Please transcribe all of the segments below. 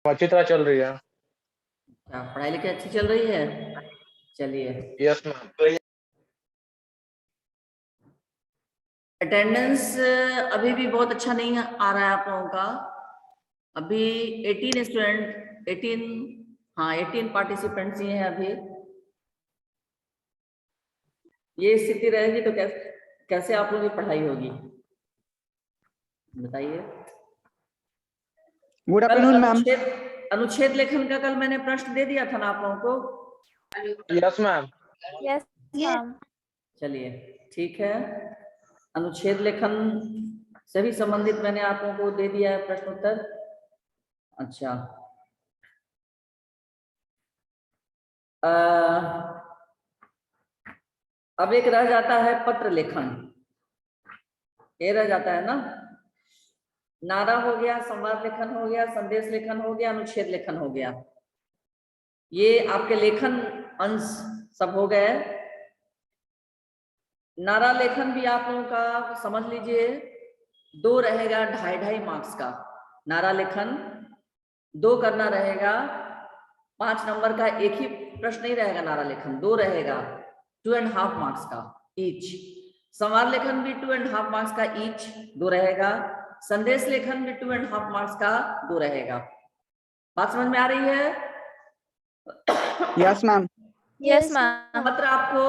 अच्छी तरह चल रही है। क्या पढ़ाई लिखाई अच्छी चल रही है? चलिए। Yes ma'am. अटेंडेंस अभी भी बहुत अच्छा नहीं आ रहा है आप लोगों का। अभी 18 स्टूडेंट 18 हाँ 18 पार्टिसिपेंट्स ही हैं अभी। ये स्थिति रहेगी तो कैसे आप लोगों की पढ़ाई होगी बताइए। गुड कल आफ्टरनून मैम। अनुच्छेद लेखन का कल मैंने प्रश्न दे दिया था ना आप लोगों को। Yes ma'am. Yes ma'am. चलिए ठीक है। अनुच्छेद लेखन से भी संबंधित मैंने आप लोगों को दे दिया है प्रश्न उत्तर। अच्छा अब एक रह जाता है पत्र लेखन। ये रह जाता है ना। नारा हो गया, संवाद लेखन हो गया, संदेश लेखन हो गया, अनुच्छेद लेखन हो गया। ये आपके लेखन अंश सब हो गए। नारा लेखन भी आप लोगों का समझ लीजिए 2 रहेगा 2.5 मार्क्स का। नारा लेखन 2 करना रहेगा। 5 नंबर का एक ही प्रश्न नहीं रहेगा। नारा लेखन 2 रहेगा 2.5 मार्क्स का ईच। संवाद लेखन भी 2.5 मार्क्स का ईच 2 रहेगा। संदेश लेखन भी 2.5 मार्क्स का 2 रहेगा। बात समझ में आ रही है? Yes ma'am. Yes ma'am. पत्र आपको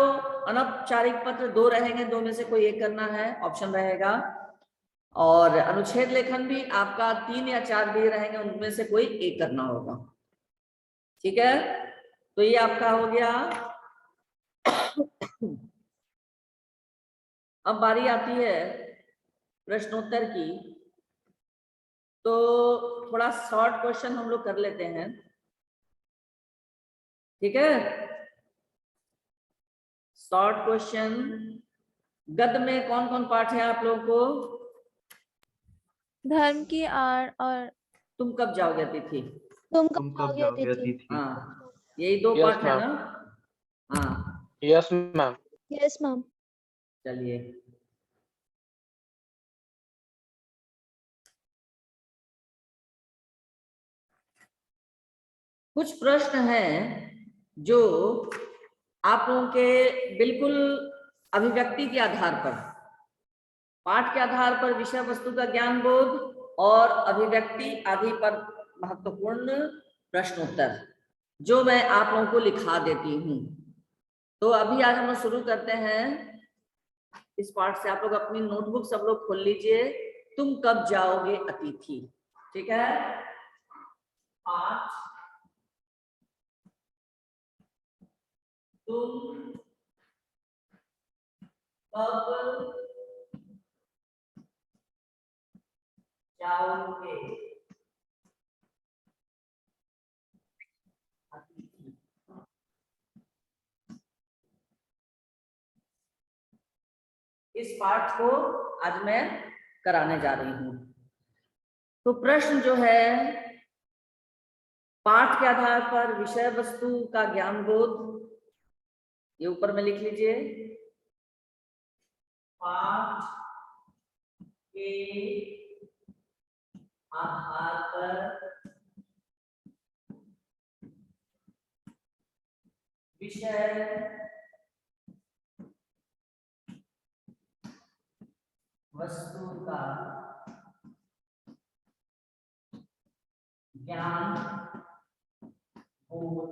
अनौपचारिक पत्र 2 रहेंगे, 2 में से कोई एक करना है, ऑप्शन रहेगा। और अनुच्छेद लेखन भी आपका 3 या 4 भी रहेंगे, उनमें से कोई एक करना होगा। ठीक है, तो ये आपका हो गया। अब बारी आती है प्रश्नोत्तर की। तो थोड़ा शॉर्ट क्वेश्चन हम लोग कर लेते हैं। ठीक है, शॉर्ट क्वेश्चन। गद्य में कौन कौन पाठ है आप लोगों को? धर्म की आड़ और तुम कब जाओगे अतिथि? तुम कब जाओगे अतिथि? हाँ, यही 2 Yes, पाठ है ना। हाँ यस मैम। Yes ma'am. चलिए। कुछ प्रश्न हैं जो आप लोगों के बिल्कुल अभिव्यक्ति के आधार पर, पाठ के आधार पर विषय वस्तु का ज्ञान बोध और अभिव्यक्ति आदि पर महत्वपूर्ण प्रश्नोत्तर जो मैं आप लोगों को लिखा देती हूँ। तो अभी आज हम लोग शुरू करते हैं इस पाठ से। आप लोग अपनी नोटबुक सब लोग खोल लीजिए। तुम कब जाओगे अतिथि। ठीक है, पाठ तुम कब जाओगे अतिथि। इस पाठ को आज मैं कराने जा रही हूं। तो प्रश्न जो है, पाठ के आधार पर विषय वस्तु का ज्ञान बोध, ये ऊपर में लिख लीजिए। पाठ के आधार पर विषय वस्तु का ज्ञान बोध।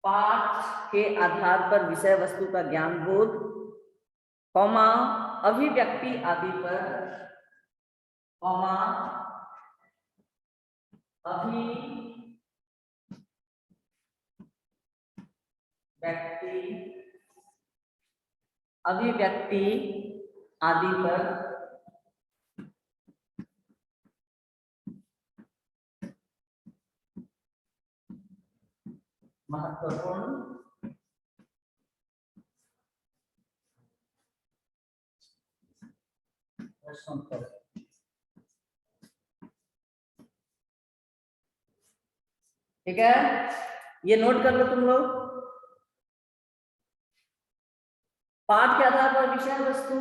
पाठ के आधार पर विषय वस्तु का ज्ञान बोध, कौमा अभिव्यक्ति आदि पर, कौमा अभिव्यक्ति आदि पर महत्वपूर्ण प्रश्नोत्तर। ठीक है, ये नोट कर लो तुम लोग। पाठ के आधार पर विषय वस्तु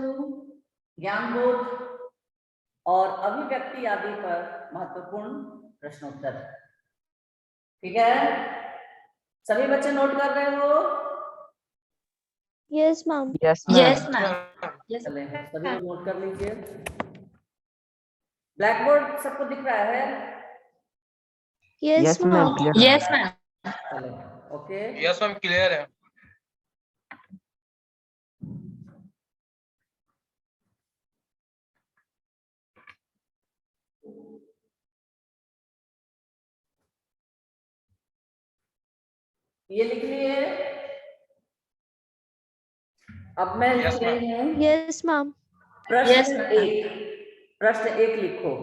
ज्ञान बोध और अभिव्यक्ति आदि पर महत्वपूर्ण प्रश्नोत्तर। ठीक है, सभी बच्चे नोट कर रहे हो? Yes ma'am. Yes yes ma'am. Ma'am. चले सभी लोग नोट कर लीजिए। ब्लैक बोर्ड सबको दिख रहा है? Yes ma'am. Yes ma'am. चले, ओके। यस मैम, क्लियर है। ये लिख लिए? अब मैं Yes, लिख रही हूँ यस मैम। प्रश्न एक। प्रश्न एक लिखो।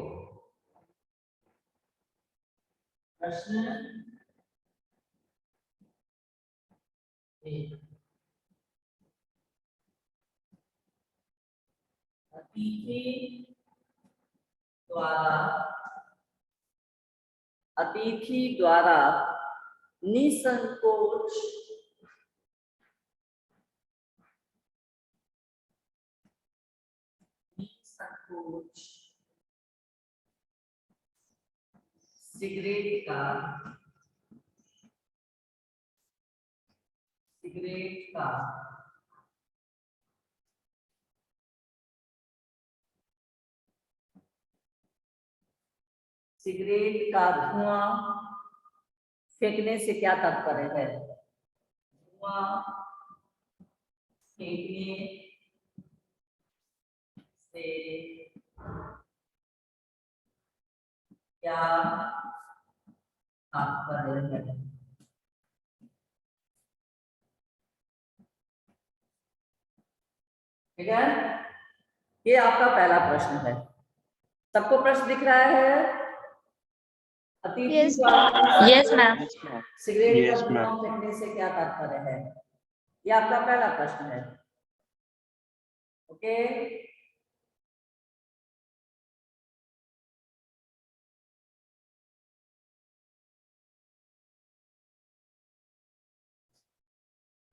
प्रश्न एक। अतिथि द्वारा निसंकोच सिगरेट का धुआं फेंकने से क्या तात्पर्य है? धुआं फेंकने से क्या तात्पर्य है? ठीक है, ये आपका पहला प्रश्न है। सबको प्रश्न दिख रहा है? अतिथि Yes, द्वारा यस मैम। सिगरेट का धुआं फेंकने से क्या तात्पर्य है? ये आपका पहला प्रश्न है। ओके,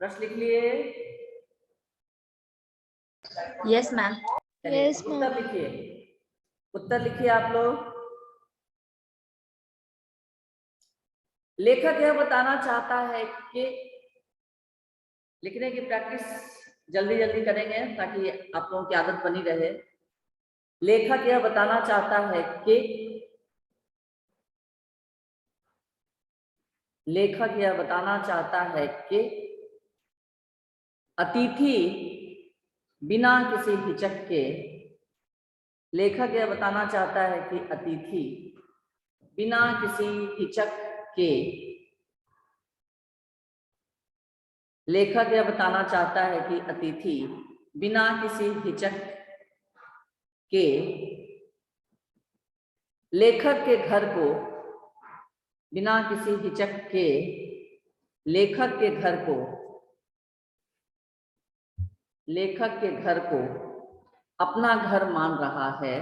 प्रश्न लिख लिए? Yes ma'am. चलिए Yes, ma'am. उत्तर लिखिए। उत्तर लिखिए आप लोग। लेखक यह बताना चाहता है कि लिखने की प्रैक्टिस जल्दी जल्दी करेंगे ताकि आप लोगों की आदत बनी रहे। लेखक यह बताना चाहता है कि लेखक यह बताना चाहता है कि अतिथि बिना किसी हिचक के लेखक यह बताना चाहता है कि अतिथि बिना किसी हिचक के लेखक यह बताना चाहता है कि अतिथि बिना किसी हिचक के लेखक के घर को बिना किसी हिचक के लेखक के घर को अपना घर मान रहा है।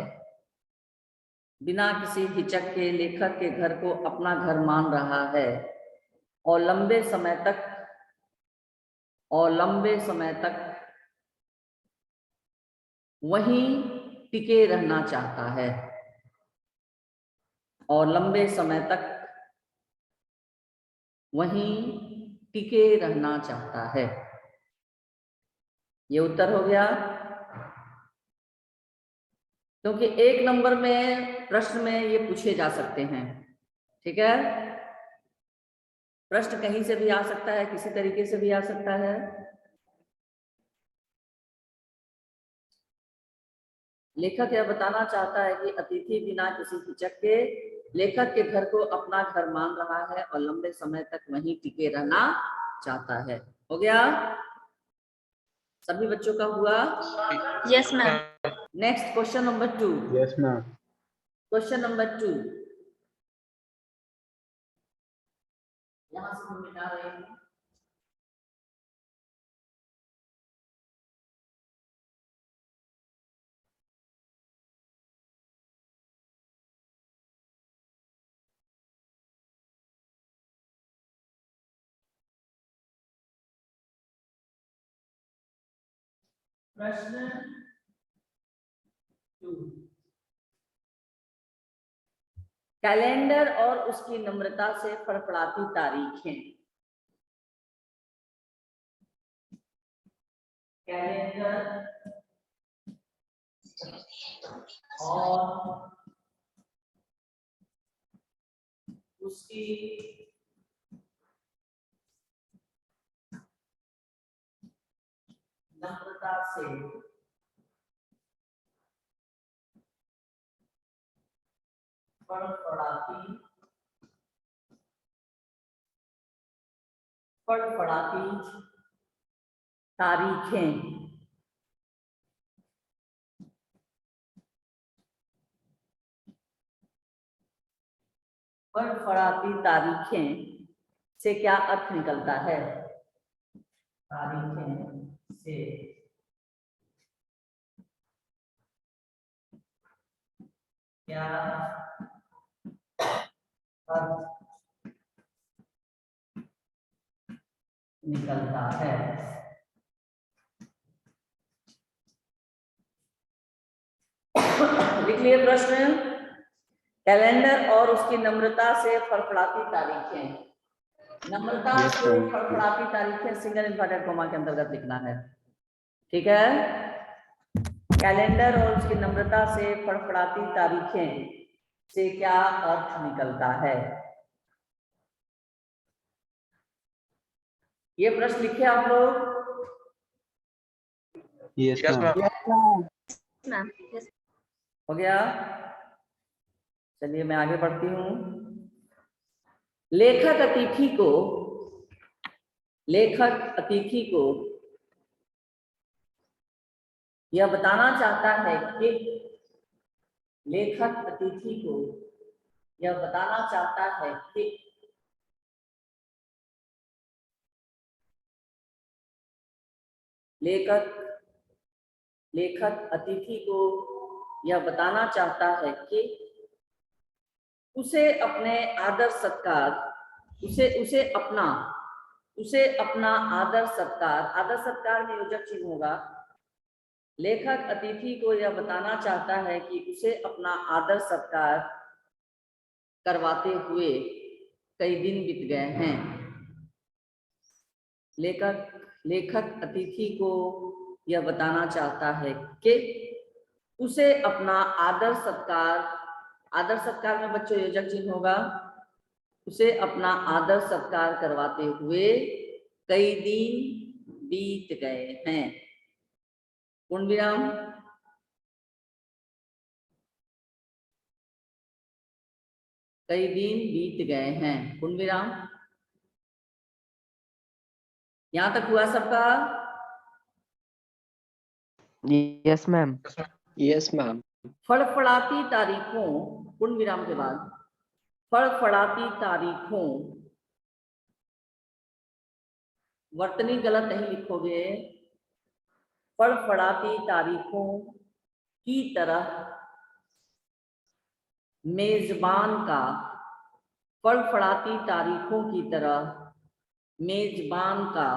बिना किसी हिचक के लेखक के घर को अपना घर मान रहा है और लंबे समय तक वहीं टिके रहना चाहता है। और लंबे समय तक वहीं टिके रहना चाहता है। ये उत्तर हो गया। क्योंकि एक नंबर में प्रश्न में ये पूछे जा सकते हैं। ठीक है, प्रश्न कहीं से भी आ सकता है, किसी तरीके से भी आ सकता है। लेखक यह बताना चाहता है कि अतिथि बिना किसी हिचक के लेखक के घर को अपना घर मान रहा है और लंबे समय तक वहीं टिके रहना चाहता है। हो गया? सभी बच्चों का हुआ? Yes ma'am. Next question number 2। Yes ma'am. Question number 2 यहां से हम मिटा रहे हैं। प्रश्न 2, कैलेंडर और उसकी नम्रता से फड़फड़ाती तारीखें। कैलेंडर और उसकी नम्रता से फड़फड़ाती तारीखें। फड़फड़ाती तारीखें से क्या अर्थ निकलता है? तारीखें से क्या अर्थ निकलता है? लिख लिए प्रश्न। कैलेंडर और उसकी नम्रता से फड़फड़ाती तारीखें। नम्रता से फड़फड़ाती तारीखें सिंगल इन्वर्टेड कोमा के अंतर्गत लिखना है। ठीक है। कैलेंडर और उसकी नम्रता से फड़फड़ाती तारीखें से क्या अर्थ निकलता है? ये प्रश्न लिखे आप लोग। Yes ma'am. मैम। यस हो गया। चलिए मैं आगे बढ़ती हूँ। लेखक अतिथि को यह बताना चाहता है कि लेखक अतिथि को यह बताना चाहता है कि लेखक अतिथि को यह बताना चाहता है कि उसे अपने आदर सत्कार उसे अपना आदर सत्कार में योजक चिन्ह होगा। लेखक अतिथि को यह बताना चाहता है कि उसे अपना आदर सत्कार करवाते हुए कई दिन बीत गए हैं। लेखक अतिथि को यह बताना चाहता है कि उसे अपना आदर सत्कार में बच्चों योजक चिन्ह होगा। उसे अपना आदर सत्कार करवाते हुए कई दिन बीत गए हैं। पूर्ण विराम। कई दिन बीत गए हैं। पूर्ण विराम। यहां तक हुआ सबका? Yes ma'am. Yes ma'am. फड़फड़ाती तारीखों, पूर्ण विराम के बाद फड़फड़ाती तारीखों, वर्तनी गलत नहीं लिखोगे। फड़फड़ाती तारीखों की तरह मेजबान का, फड़फड़ाती तारीखों की तरह मेजबान का,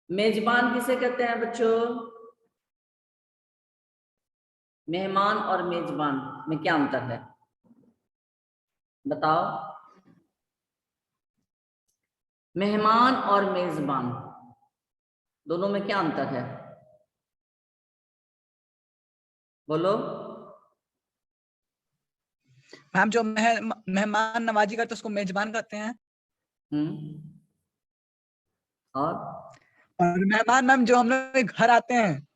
मेजबान किसे कहते हैं बच्चों? मेहमान और मेजबान में क्या अंतर है बताओ? मेहमान और मेजबान दोनों में क्या अंतर है? बोलो। मैम जो मेहमान नवाजी करते हैं उसको मेजबान कहते हैं। और मेहमान मैम जो हम लोग के घर आते हैं।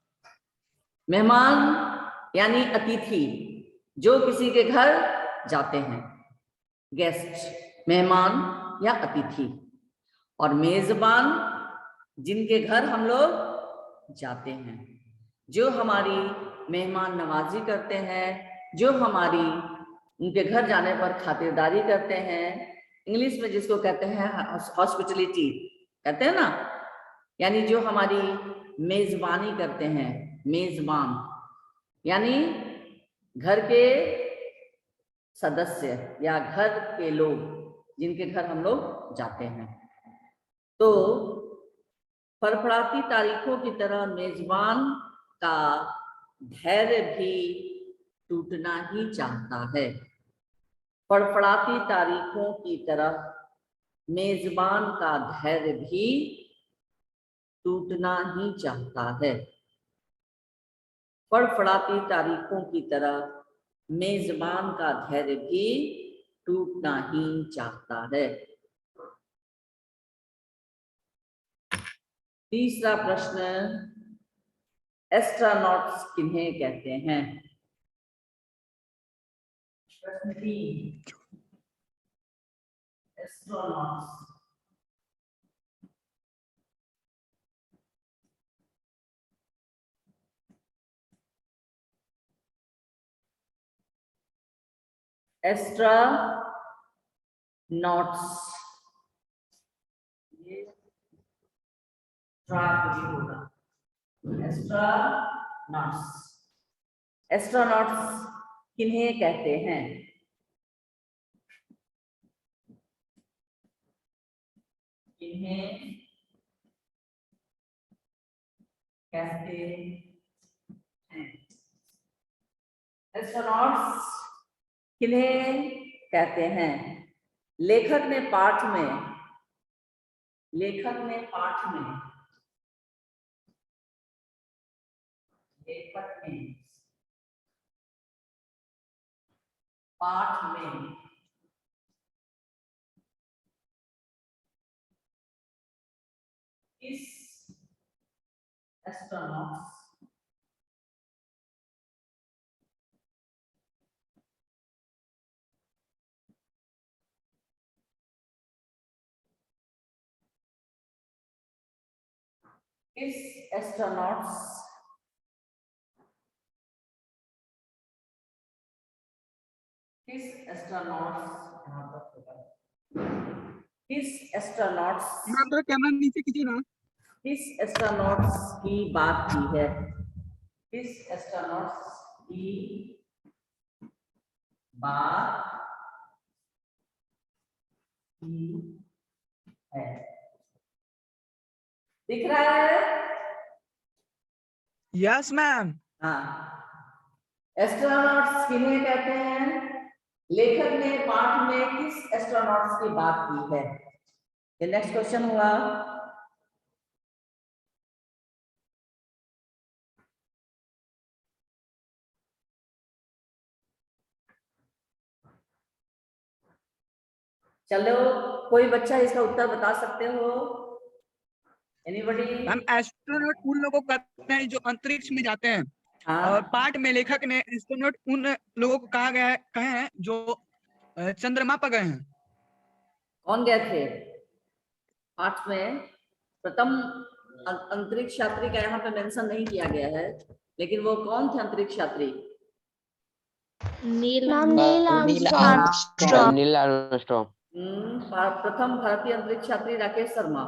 मेहमान यानी अतिथि जो किसी के घर जाते हैं, गेस्ट, मेहमान या अतिथि। और मेजबान जिनके घर हम लोग जाते हैं, जो हमारी मेहमान नवाजी करते हैं, जो हमारी उनके घर जाने पर खातिरदारी करते हैं। इंग्लिश में जिसको कहते हैं हॉस्पिटलिटी कहते हैं ना, यानी जो हमारी मेजबानी करते हैं। मेजबान यानी घर के सदस्य या घर के लोग जिनके घर हम लोग जाते हैं। तो फड़फड़ाती तारीखों की तरह मेजबान का धैर्य भी टूटना ही चाहता है। फड़फड़ाती तारीखों की तरह मेजबान का धैर्य भी टूटना ही चाहता है। फड़फड़ाती तारीखों की तरह मेजबान का धैर्य भी टूटना ही चाहता है। तीसरा प्रश्न, एस्ट्रोनॉट्स किन्हें कहते हैं? प्रश्न 3, एस्ट्रोनॉट्स एस्ट्रोनॉट्स किन्हें कहते हैं? किन्हें कहते हैं? एस्ट्रोनॉट्स किन्हें कहते हैं? लेखक ने पाठ में इस एस्ट्रोनॉट्स मैम तो कैमरा नीचे कीजिए ना। किस एस्ट्रोनॉट्स की बात की है? किस एस्ट्रोनॉट्स की बात की है? दिख रहा है? Yes ma'am. हाँ, एस्ट्रोनॉट्स किन्हें कहते हैं? लेखक ने पाठ में किस एस्ट्रोनॉट्स की बात की है? ये नेक्स्ट क्वेश्चन हुआ। चलो, कोई बच्चा इसका उत्तर बता सकते हो? एनीबॉडी? मैम एस्ट्रोनॉट उन लोगों को कहते हैं जो अंतरिक्ष में जाते हैं। हाँ, और पाठ में लेखक ने एस्ट्रोनॉट उन लोगों को कहे हैं जो चंद्रमा पर गए हैं। कौन गए थे? पाठ में प्रथम अंतरिक्ष यात्री का यहाँ पे मेंशन नहीं किया गया है, लेकिन वो कौन थे अंतरिक्ष यात्री? नील नील आर्मस्ट्रॉन्ग। Neil Armstrong. प्रथम भारतीय अंतरिक्ष यात्री राकेश शर्मा।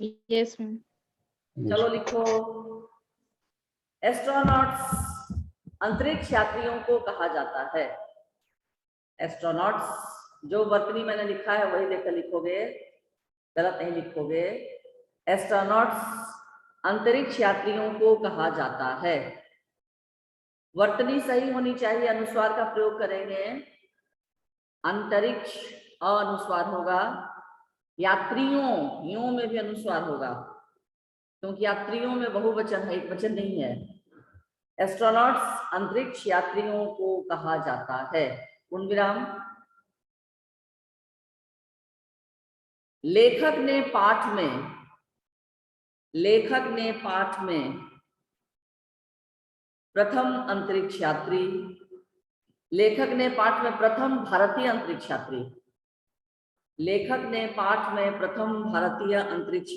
Yes ma'am. चलो लिखो, एस्ट्रोनॉट्स अंतरिक्ष यात्रियों को कहा जाता है। एस्ट्रोनॉट्स, जो वर्तनी मैंने लिखा है वही लेकर लिखोगे, गलत नहीं लिखोगे। एस्ट्रोनॉट्स अंतरिक्ष यात्रियों को कहा जाता है। वर्तनी सही होनी चाहिए, अनुस्वार का प्रयोग करेंगे। अंतरिक्ष अनुस्वार होगा, यात्रियों यों में भी अनुस्वार होगा, क्योंकि यात्रियों में बहुवचन है, एकवचन नहीं है। एस्ट्रोनॉट्स अंतरिक्ष यात्रियों को कहा जाता है। पूर्ण विराम। लेखक ने पाठ में प्रथम अंतरिक्ष यात्री, लेखक ने पाठ में प्रथम भारतीय अंतरिक्ष यात्री, लेखक ने पाठ में प्रथम भारतीय अंतरिक्ष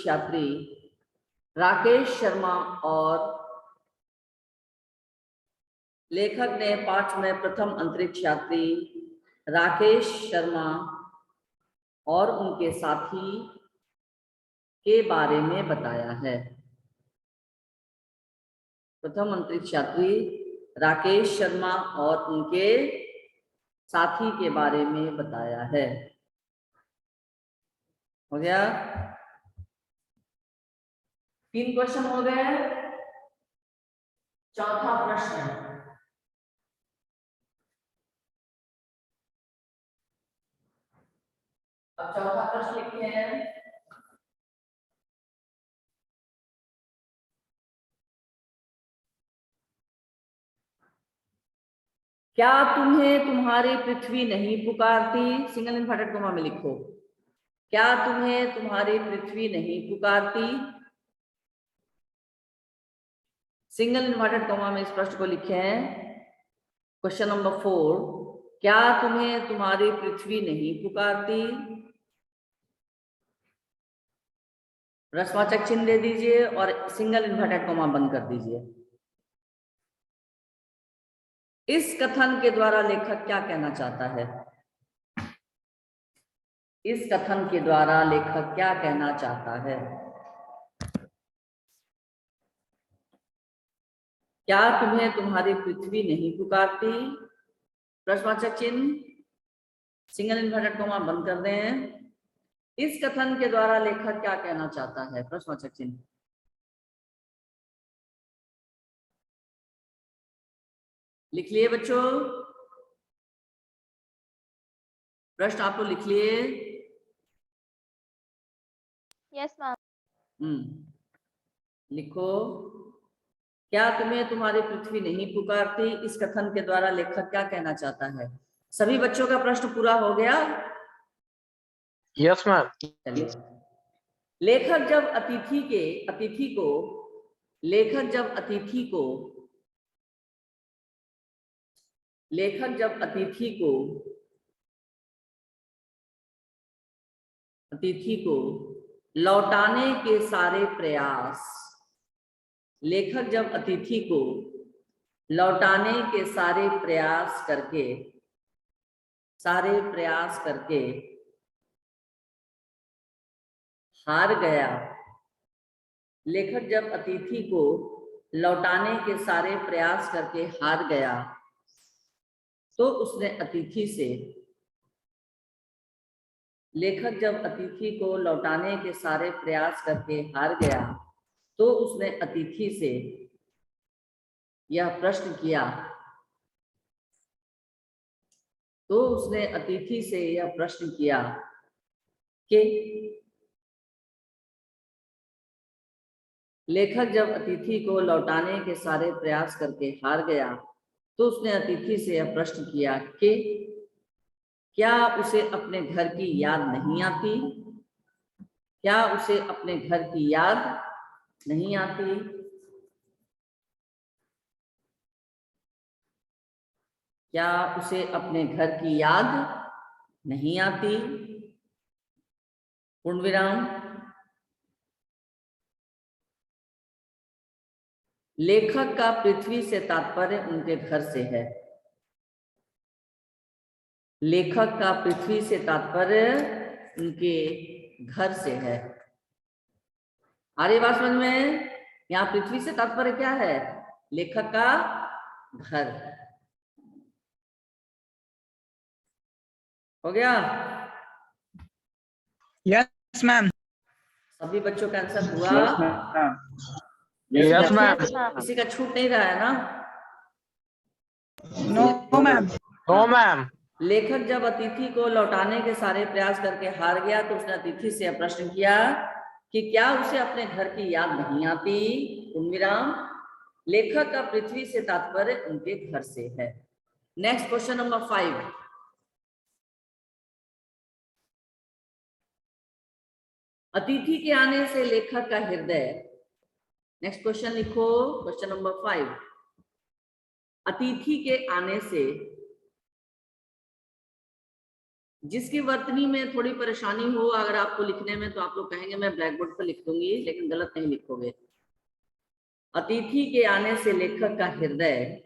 यात्री राकेश शर्मा और लेखक ने पाठ में प्रथम अंतरिक्ष यात्री राकेश शर्मा और उनके साथी के बारे में बताया है। प्रथम अंतरिक्ष यात्री राकेश शर्मा और उनके साथी के बारे में बताया है। हो गया? 3 क्वेश्चन हो गए। चौथा प्रश्न, अब चौथा प्रश्न लिखते हैं। क्या तुम्हें तुम्हारी पृथ्वी नहीं पुकारती? सिंगल इन्वर्टेड कॉमा में लिखो, क्या तुम्हें तुम्हारी पृथ्वी नहीं पुकारती? सिंगल इन्वर्टेड कॉमा में इस प्रश्न को लिखे हैं। क्वेश्चन नंबर 4, क्या तुम्हें तुम्हारी पृथ्वी नहीं पुकारती? प्रश्नवाचक चिन्ह दे दीजिए और सिंगल इन्वर्टेड कॉमा बंद कर दीजिए। इस कथन के द्वारा लेखक क्या कहना चाहता है? इस कथन के द्वारा लेखक क्या कहना चाहता है? क्या तुम्हें तुम्हारी पृथ्वी नहीं पुकारती? प्रश्नवाचक चिन्ह, सिंगल इन्वर्टेड कॉमा बंद कर दें। इस कथन के द्वारा लेखक क्या कहना चाहता है? प्रश्नवाचक चिन्ह। लिख लिए बच्चों? प्रश्न आपको लिख लिए? Yes ma'am. लिखो, क्या तुम्हें तुम्हारी पृथ्वी नहीं पुकारती? इस कथन के द्वारा लेखक क्या कहना चाहता है? सभी बच्चों का प्रश्न पूरा हो गया? Yes ma'am. चलिए, लेखक जब अतिथि को लौटाने के सारे प्रयास, लेखक जब अतिथि को लौटाने के सारे प्रयास करके हार गया, लेखक जब अतिथि को लौटाने के सारे प्रयास करके हार गया, तो उसने अतिथि से, लेखक जब अतिथि को लौटाने के सारे प्रयास करके हार गया, तो उसने अतिथि से यह प्रश्न किया, कि लेखक जब अतिथि को लौटाने के सारे प्रयास करके हार गया, तो उसने अतिथि से यह प्रश्न किया कि क्या उसे अपने घर की याद नहीं आती? क्या उसे अपने घर की याद नहीं आती? क्या उसे अपने घर की याद नहीं आती? पूर्ण विराम। लेखक का पृथ्वी से तात्पर्य उनके घर से है। लेखक का पृथ्वी से तात्पर्य उनके घर से है। आ रही बात समझ में? यहाँ पृथ्वी से तात्पर्य क्या है? लेखक का घर। हो गया? Yes ma'am. सभी बच्चों का आंसर हुआ? Yes ma'am. किसी का छूट नहीं रहा है ना? No ma'am. No ma'am. लेखक जब अतिथि को लौटाने के सारे प्रयास करके हार गया, तो उसने अतिथि से प्रश्न किया कि क्या उसे अपने घर की याद नहीं आती? पूर्णविराम। लेखक का पृथ्वी से तात्पर्य उनके घर से है। Next question number 5। अतिथि के आने से लेखक का हृदय। नेक्स्ट क्वेश्चन लिखो, क्वेश्चन नंबर 5। अतिथि के आने से, जिसकी वर्तनी में थोड़ी परेशानी हो अगर आपको लिखने में, तो आप लोग कहेंगे मैं ब्लैक बोर्ड पर लिख दूंगी, लेकिन गलत नहीं लिखोगे। अतिथि के आने से लेखक का हृदय,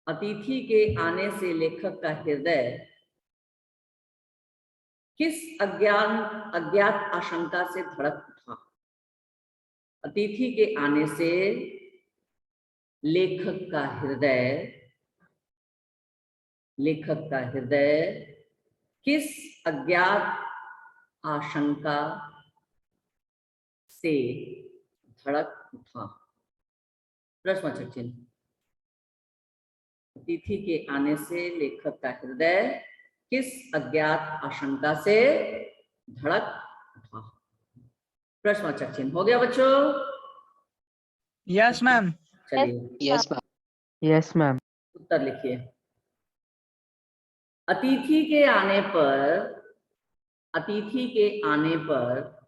अतिथि के आने से लेखक का हृदय किस अज्ञात आशंका से धड़क उठा? अतिथि के आने से लेखक का हृदय किस अज्ञात आशंका से धड़क उठा। प्रश्नवाचक चिन्ह। अतिथि के आने से लेखक का हृदय किस अज्ञात आशंका से धड़क उठा। प्रश्नवाचक चिन्ह हो गया बच्चों? Yes ma'am. चलिए यस मैम। Yes ma'am. उत्तर लिखिए। अतिथि के आने पर, अतिथि के आने पर,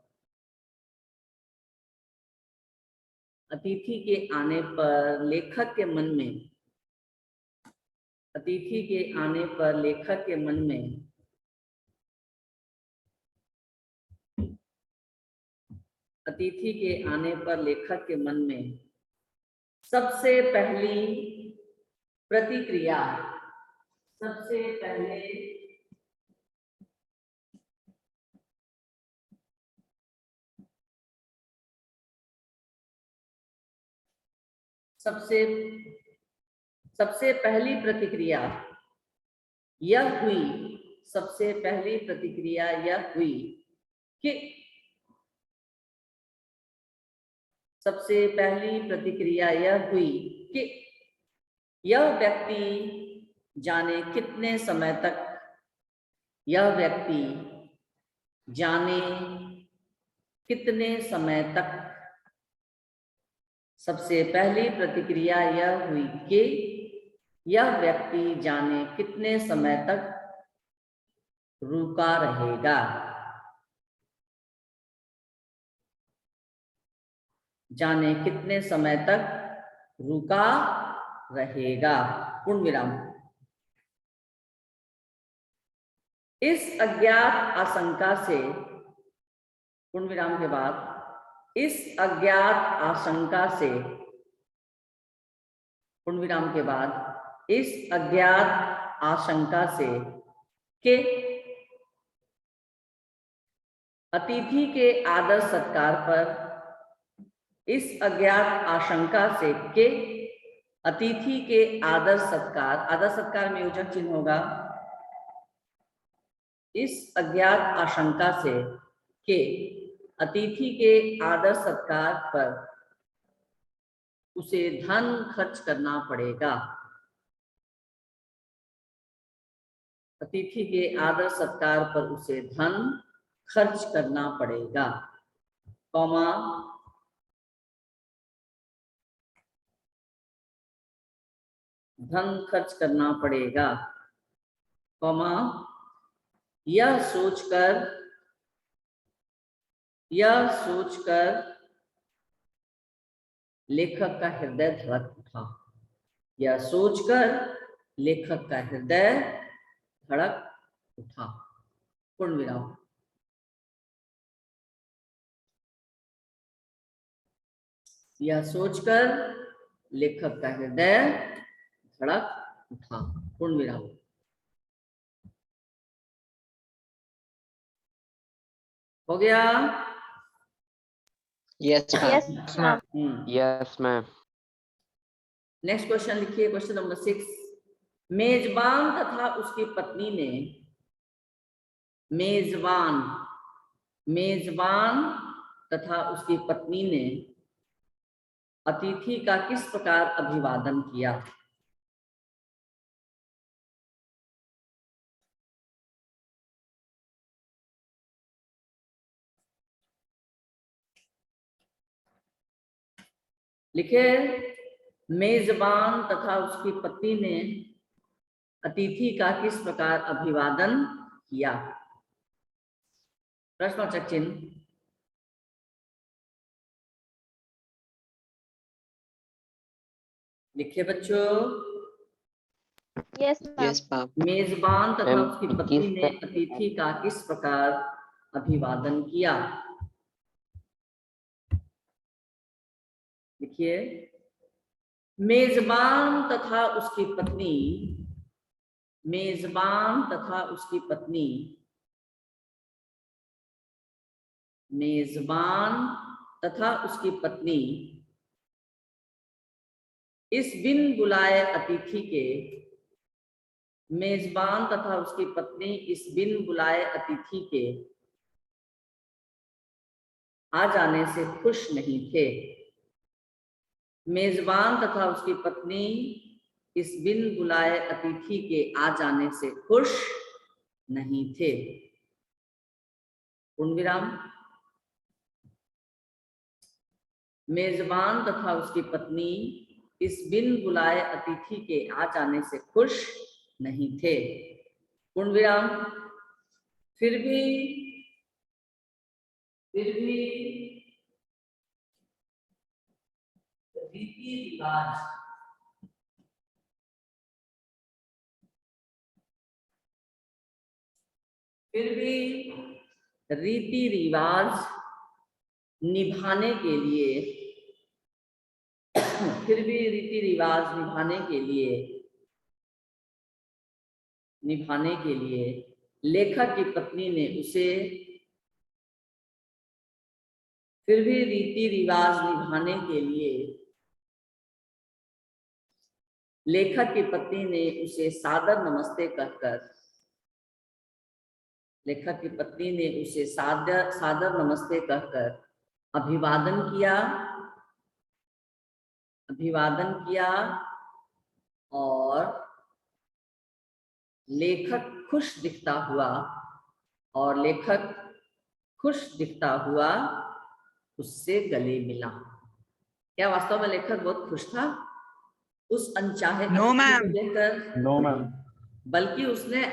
अतिथि के आने पर लेखक के मन में, अतिथि के आने पर लेखक के मन में अतिथि के आने पर लेखक के मन में सबसे पहली प्रतिक्रिया, सबसे पहले सबसे पहली प्रतिक्रिया यह हुई, सबसे पहली प्रतिक्रिया यह हुई कि, सबसे पहली प्रतिक्रिया यह हुई कि यह व्यक्ति जाने कितने समय तक, यह व्यक्ति जाने कितने समय तक, सबसे पहली प्रतिक्रिया यह हुई कि यह व्यक्ति जाने कितने समय तक रुका रहेगा, जाने कितने समय तक रुका रहेगा। पूर्ण विराम। इस अज्ञात आशंका से, पूर्ण विराम के बाद, इस अज्ञात आशंका से, पूर्ण विराम के बाद, इस अज्ञात आशंका से कि अतिथि के आदर सत्कार पर, इस अज्ञात आशंका से कि अतिथि के आदर सत्कार, आदर सत्कार में योजक चिन्ह होगा, इस अज्ञात आशंका से कि अतिथि के आदर सत्कार पर उसे धन खर्च करना पड़ेगा, अतिथि के आदर सत्कार पर उसे धन खर्च करना पड़ेगा, कौमा, धन खर्च करना पड़ेगा, कौमा, यह सोचकर लेखक का हृदय धड़क उठा, यह सोचकर लेखक का हृदय धड़क उठा। पूर्ण विराम। यह सोचकर लेखक का हृदय धड़क उठा। पूर्ण विराम। हो गया? Yes Yes, ma'am. ma'am. Yes ma'am. Next question लिखिए, क्वेश्चन नंबर 6। मेजबान तथा उसकी पत्नी ने, मेजबान तथा उसकी पत्नी ने अतिथि का किस प्रकार अभिवादन किया? लिखे, मेजबान तथा उसकी पत्नी ने अतिथि का किस प्रकार अभिवादन किया? प्रश्नवाचक चिन्ह। लिखिए बच्चों। Yes, ma'am. Yes ma'am. मेजबान तथा मैम, उसकी पत्नी ने अतिथि का किस प्रकार अभिवादन किया? लिखिए, मेजबान तथा उसकी पत्नी, मेजबान तथा उसकी पत्नी, मेजबान तथा उसकी पत्नी इस बिन बुलाए अतिथि के, मेजबान तथा उसकी पत्नी इस बिन बुलाए अतिथि के आ जाने से खुश नहीं थे। मेजबान तथा उसकी पत्नी इस बिन बुलाए अतिथि के आ जाने से खुश नहीं थे। पूर्ण विराम। मेजबान तथा उसकी पत्नी इस बिन बुलाए अतिथि के आ जाने से खुश नहीं थे। पूर्ण विराम। फिर भी रीति रिवाज रीति रिवाज निभाने के लिए निभाने के लिए लेखक की पत्नी ने उसे रीति रिवाज निभाने के लिए लेखक की पत्नी ने उसे सादर नमस्ते कहकर सादर नमस्ते कहकर अभिवादन किया और लेखक खुश दिखता हुआ उससे गले मिला। क्या वास्तव में लेखक बहुत खुश था उस अनचाहे No, अतिथि ma'am. को देखकर? No ma'am. बल्कि उसने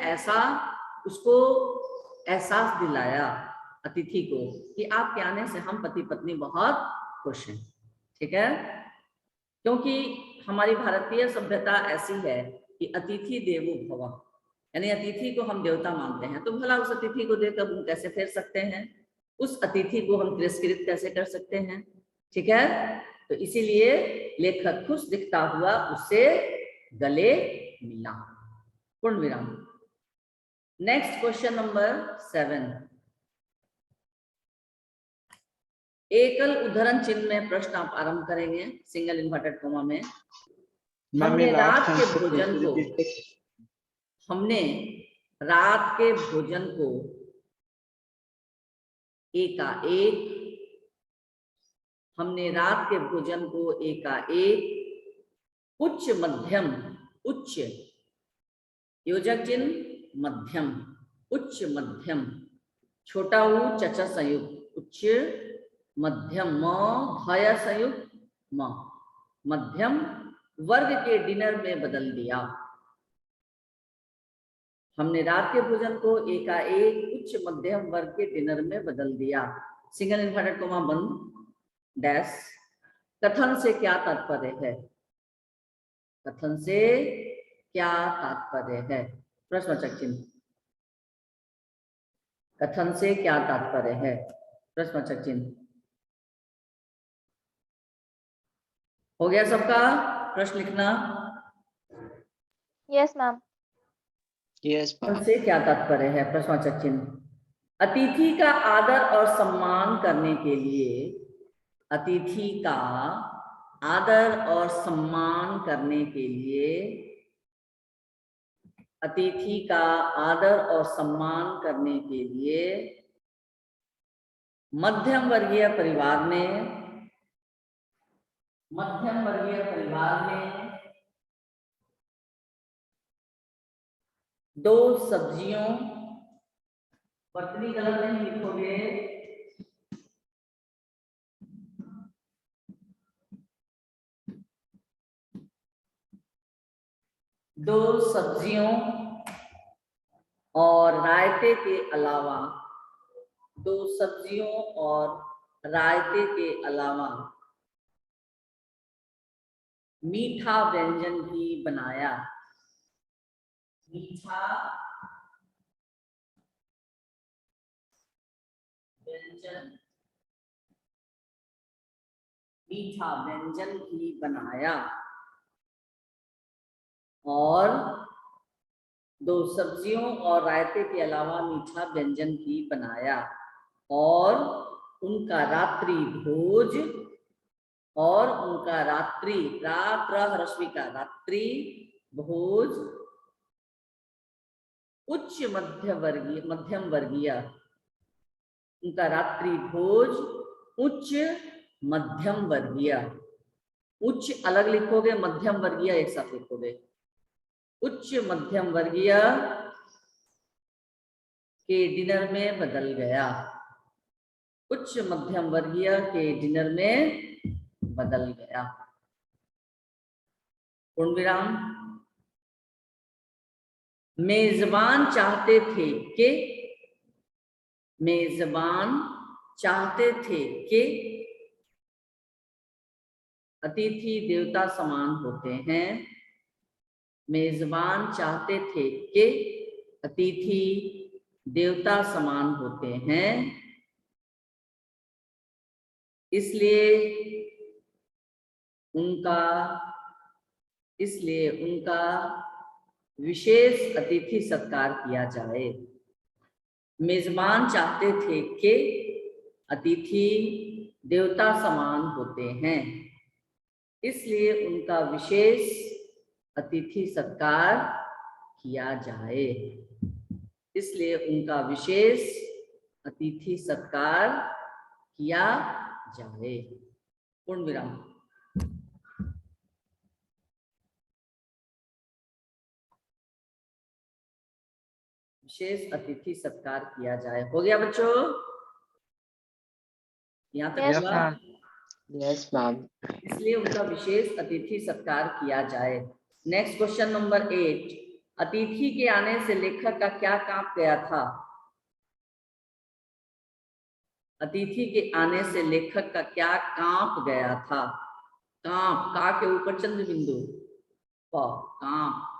उसको एहसास दिलाया अतिथि को कि आपके आने से हम पति पत्नी बहुत खुश हैं। ठीक है, क्योंकि हमारी भारतीय सभ्यता ऐसी है कि अतिथि देवो भव, यानी अतिथि को हम देवता मानते हैं। तो भला उस अतिथि को देखकर हम कैसे फेर सकते हैं, उस अतिथि को हम तिरस्कृत कैसे कर सकते हैं। ठीक है, तो इसीलिए लेखक खुश दिखता हुआ उससे गले मिला। पूर्ण विराम। Next question number 7। एकल उद्धरण चिन्ह में प्रश्न आप आरंभ करेंगे सिंगल इन्वर्टेड कॉमा में। हमने रात के भोजन को एकाएक उच्च योजक चिन्ह मध्यम, उच्च मध्यम, छोटा ऊ चचा संयुक्त उच्च मध्यम, म भय संयुक्त मध्यम वर्ग के डिनर में बदल दिया। हमने रात के भोजन को एकाएक उच्च मध्यम वर्ग के डिनर में बदल दिया। सिंगल इन्वर्टेड कॉमा बंद डैश। कथन से क्या तात्पर्य है? प्रश्नवाचक चिन्ह। कथन से क्या तात्पर्य है? प्रश्नवाचक चिन्ह। हो गया सबका प्रश्न लिखना? Yes, ma'am. Yes, कथन ma'am. से क्या तात्पर्य है? प्रश्नवाचक चिन्ह। अतिथि का आदर और सम्मान करने के लिए मध्यम वर्गीय परिवार में दो सब्जियों, पत्नी गलत नहीं लिखोगे, दो सब्जियों और रायते के अलावा मीठा व्यंजन भी बनाया। मीठा व्यंजन भी बनाया और दो सब्जियों और रायते के अलावा मीठा व्यंजन भी बनाया और उनका रात्रि भोज उच्च मध्यम वर्गीय उच्च मध्यम वर्गीय, उच्च अलग लिखोगे, मध्यम वर्गीय एक साथ लिखोगे। उच्च मध्यम वर्गीय के डिनर में बदल गया, उच्च मध्यम वर्गीय के डिनर में बदल गया। पूर्ण विराम। मेजबान चाहते थे कि, मेजबान चाहते थे कि अतिथि देवता समान होते हैं। मेजबान चाहते थे कि अतिथि देवता समान होते हैं, इसलिए उनका विशेष अतिथि सत्कार किया जाए। मेजबान चाहते थे कि अतिथि देवता समान होते हैं, इसलिए उनका विशेष अतिथि सत्कार किया जाए। इसलिए उनका विशेष अतिथि सत्कार किया जाए। पूर्ण विराम। विशेष अतिथि सत्कार किया जाए। हो गया बच्चों? यहाँ तक Yes, हुआ? ma'am. Yes, ma'am. इसलिए उनका विशेष अतिथि सत्कार किया जाए। Next question number 8। अतिथि के आने से लेखक का क्या कांप गया था? अतिथि के आने से लेखक का क्या कांप गया था? कांप, का के ऊपर चंद्र बिंदु, कांप।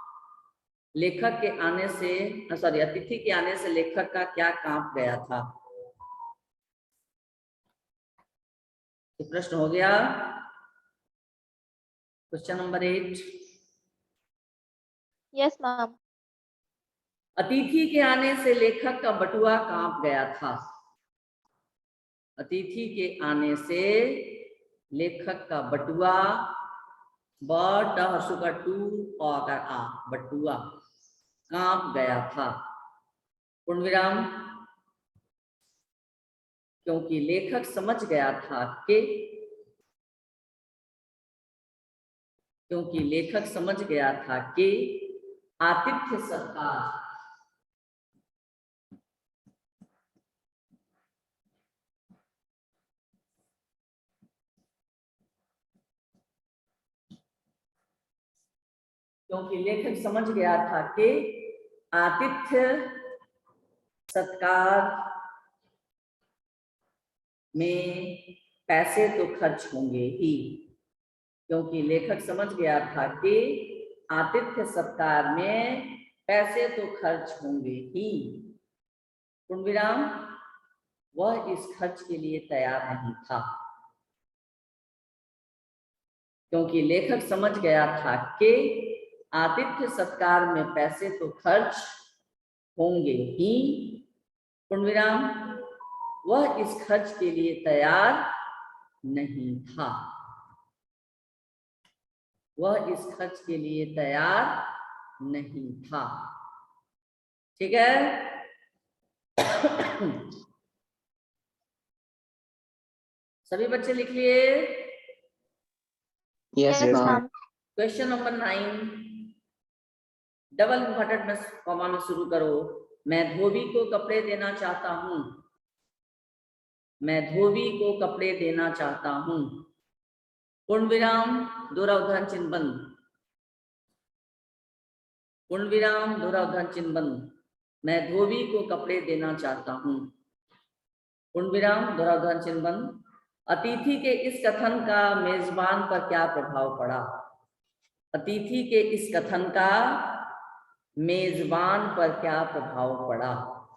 लेखक के आने से, सॉरी, अतिथि के आने से लेखक का क्या कांप गया था? तो प्रश्न हो गया क्वेश्चन नंबर 8। yes, ma'am. अतिथि के आने से लेखक का बटुआ कांप गया था। अतिथि के आने से लेखक का बटुआ, बटुआ कांप गया था। पूर्ण विराम। क्योंकि लेखक समझ गया था कि, क्योंकि लेखक समझ गया था कि आतिथ्य सत्कार, क्योंकि लेखक समझ गया था कि आतिथ्य सत्कार में पैसे तो खर्च होंगे ही। क्योंकि लेखक समझ गया था कि आतिथ्य सत्कार में पैसे तो खर्च होंगे ही। पूर्ण विराम। वह इस खर्च के लिए तैयार नहीं था। क्योंकि लेखक समझ गया था कि आतिथ्य सत्कार में पैसे तो खर्च होंगे ही। पूर्ण विराम। वह इस खर्च के लिए तैयार नहीं था। वह इस खर्च के लिए तैयार नहीं था। ठीक है? सभी बच्चे लिख लिए? Yes, Yes, ma'am. ma'am. Question number 9 double important में कॉमा में शुरू करो। मैं धोबी को कपड़े देना चाहता हूं। मैं धोबी को कपड़े देना चाहता हूं। पूर्ण विराम, दोहरा उद्धरण चिन्ह बंद। पूर्ण विराम, दोहरा उद्धरण चिन्ह बंद। मैं धोबी को कपड़े देना चाहता हूं। पूर्ण विराम, दोहरा उद्धरण चिन्ह बंद। अतिथि के इस कथन का मेजबान पर क्या प्रभाव पड़ा? अतिथि के इस कथन का मेजबान पर क्या प्रभाव पड़ा?